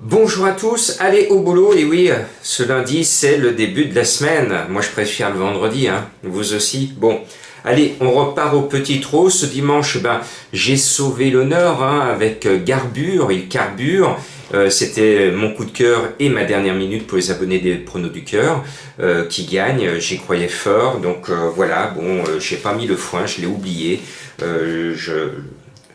Bonjour à tous, allez au boulot, et oui, ce lundi c'est le début de la semaine, moi je préfère le vendredi, hein, vous aussi. Bon, allez, on repart au petit trot, ce dimanche, j'ai sauvé l'honneur avec Garbure, il carbure. C'était mon coup de cœur et ma dernière minute pour les abonnés des Pronos du Cœur qui gagnent, j'y croyais fort, donc voilà, bon, j'ai pas mis le foin, je l'ai oublié,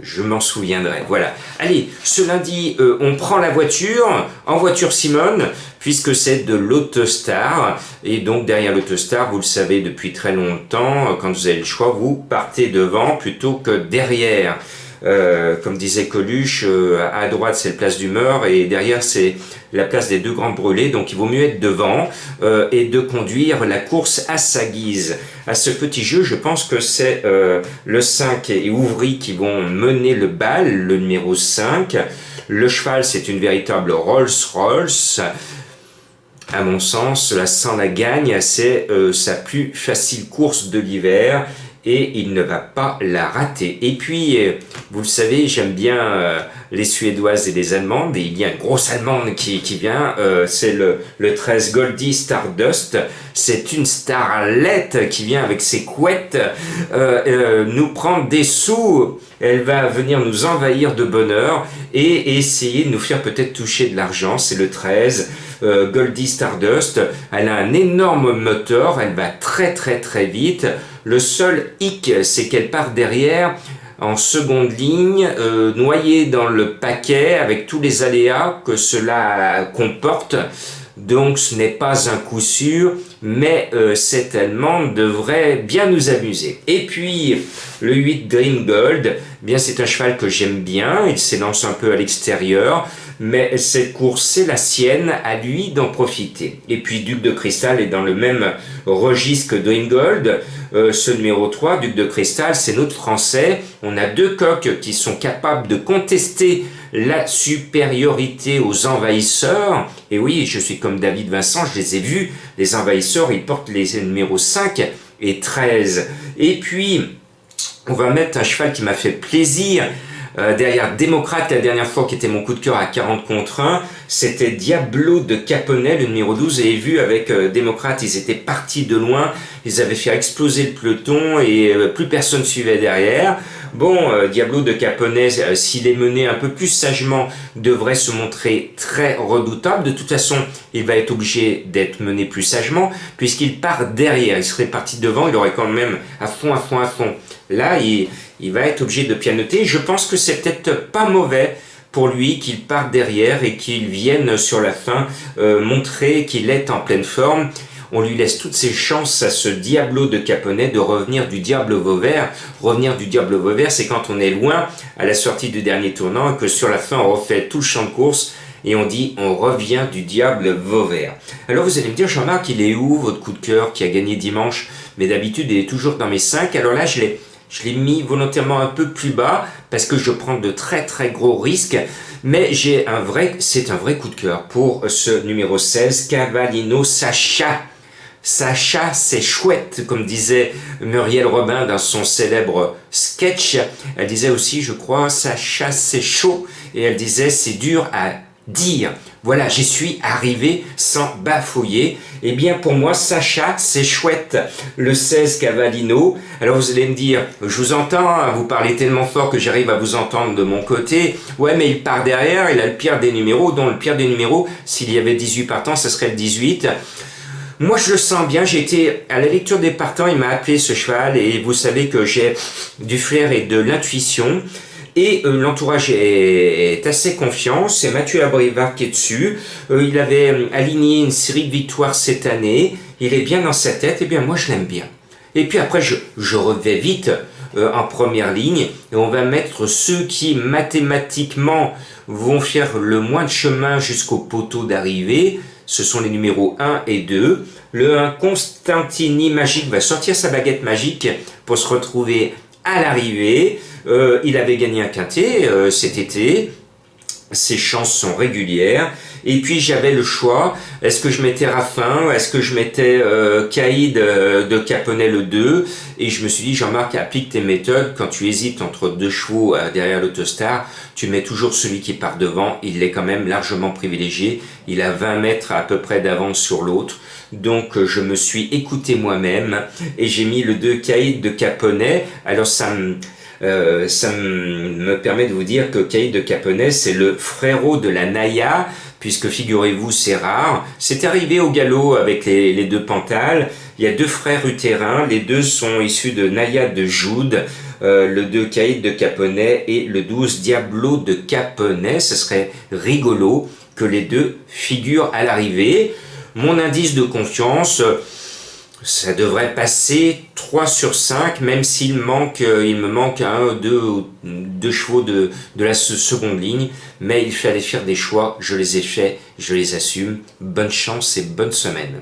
je m'en souviendrai. Voilà. Allez, ce lundi, on prend la voiture, en voiture Simone, puisque c'est de l'Autostar. Et donc, derrière l'Autostar, vous le savez depuis très longtemps, quand vous avez le choix, vous partez devant plutôt que derrière. Comme disait Coluche, à droite c'est la place du Meur et derrière c'est la place des deux grands brûlés, donc il vaut mieux être devant et de conduire la course à sa guise. À ce petit jeu, je pense que c'est le 5 et Ouvry qui vont mener le bal, le numéro 5. Le cheval, c'est une véritable Rolls-Royce. À mon sens, cela sent la gagne, c'est sa plus facile course de l'hiver et il ne va pas la rater. Et puis, vous le savez, j'aime bien les Suédoises et les Allemandes, et il y a une grosse Allemande qui vient, c'est le 13 Goldie Stardust. C'est une starlette qui vient avec ses couettes nous prendre des sous. Elle va venir nous envahir de bonheur et essayer de nous faire peut-être toucher de l'argent. C'est le 13, Goldie Stardust. Elle a un énorme moteur, elle va très très très vite. Le seul hic, c'est qu'elle part derrière en seconde ligne, noyée dans le paquet avec tous les aléas que cela comporte. Donc ce n'est pas un coup sûr, mais cette Allemande devrait bien nous amuser. Et puis le 8 Dream Gold, bien c'est un cheval que j'aime bien, il s'élance un peu à l'extérieur, mais cette course c'est la sienne, à lui d'en profiter. Et puis Duc de Cristal est dans le même registre que Dream Gold. Ce numéro 3, Duc de Cristal, c'est notre français. On a deux coqs qui sont capables de contester la supériorité aux envahisseurs. Et oui, je suis comme David Vincent, je les ai vus, les envahisseurs, ils portent les numéros 5 et 13. Et puis, on va mettre un cheval qui m'a fait plaisir. Derrière Démocrate, la dernière fois qui était mon coup de cœur à 40 contre 1, c'était Diablo de Caponnet, le numéro 12, et vu avec Démocrate, ils étaient partis de loin, ils avaient fait exploser le peloton et plus personne suivait derrière. Bon, Diablo de Caponnet, s'il est mené un peu plus sagement, devrait se montrer très redoutable. De toute façon, il va être obligé d'être mené plus sagement, puisqu'il part derrière. Il serait parti devant, il aurait quand même à fond. Là, il va être obligé de pianoter. Je pense que c'est peut-être pas mauvais pour lui qu'il parte derrière et qu'il vienne sur la fin montrer qu'il est en pleine forme. On lui laisse toutes ses chances à ce Diablo de Caponnet de revenir du Diable Vauvert. Revenir du Diable Vauvert, c'est quand on est loin à la sortie du dernier tournant et que sur la fin on refait tout le champ de course et on dit on revient du Diable Vauvert. Alors vous allez me dire, Jean-Marc, il est où votre coup de cœur qui a gagné dimanche? Mais d'habitude il est toujours dans mes 5. Alors là je l'ai mis volontairement un peu plus bas parce que je prends de très très gros risques. Mais c'est un vrai coup de cœur pour ce numéro 16, Cavallino Sacha. Sacha, c'est chouette, comme disait Muriel Robin dans son célèbre sketch. Elle disait aussi, je crois, Sacha, c'est chaud. Et elle disait, c'est dur à dire. Voilà, j'y suis arrivé sans bafouiller. Eh bien, pour moi, Sacha, c'est chouette. Le 16 Cavallino. Alors, vous allez me dire, je vous entends, vous parlez tellement fort que j'arrive à vous entendre de mon côté. Ouais, mais il part derrière, il a le pire des numéros, dont le pire des numéros, s'il y avait 18 partants, ce serait le 18. Moi, je le sens bien. J'ai été à la lecture des partants, il m'a appelé ce cheval, et vous savez que j'ai du flair et de l'intuition. Et l'entourage est assez confiant. C'est Mathieu Abrivard qui est dessus. Il avait aligné une série de victoires cette année. Il est bien dans sa tête. Et bien, moi, je l'aime bien. Et puis après, je revais vite en première ligne. Et on va mettre ceux qui, mathématiquement, vont faire le moins de chemin jusqu'au poteau d'arrivée. Ce sont les numéros 1 et 2. Le 1, Constantini Magique, va sortir sa baguette magique pour se retrouver à l'arrivée. Il avait gagné un quintet cet été. Ces chances sont régulières. Et puis j'avais le choix, est-ce que je mettais Raffin, est-ce que je mettais Caïd de Caponnet le 2, et je me suis dit, Jean-Marc, applique tes méthodes, quand tu hésites entre deux chevaux derrière l'Autostar, tu mets toujours celui qui part devant, il est quand même largement privilégié, il a 20 mètres à peu près d'avance sur l'autre, donc je me suis écouté moi-même, et j'ai mis le 2 Caïd de Caponnet. Alors ça me permet de vous dire que Caïd de Caponnet, c'est le frérot de la Naya, puisque figurez-vous, c'est rare. C'est arrivé au galop avec les deux Pantales. Il y a deux frères utérins, les deux sont issus de Naya de Joude, le 2 Caïd de Caponnet et le 12 Diablo de Caponnet. Ce serait rigolo que les deux figurent à l'arrivée. Mon indice de confiance, ça devrait passer 3 sur 5, même s'il me manque un, deux chevaux de la seconde ligne. Mais il fallait faire des choix, je les ai faits, je les assume. Bonne chance et bonne semaine.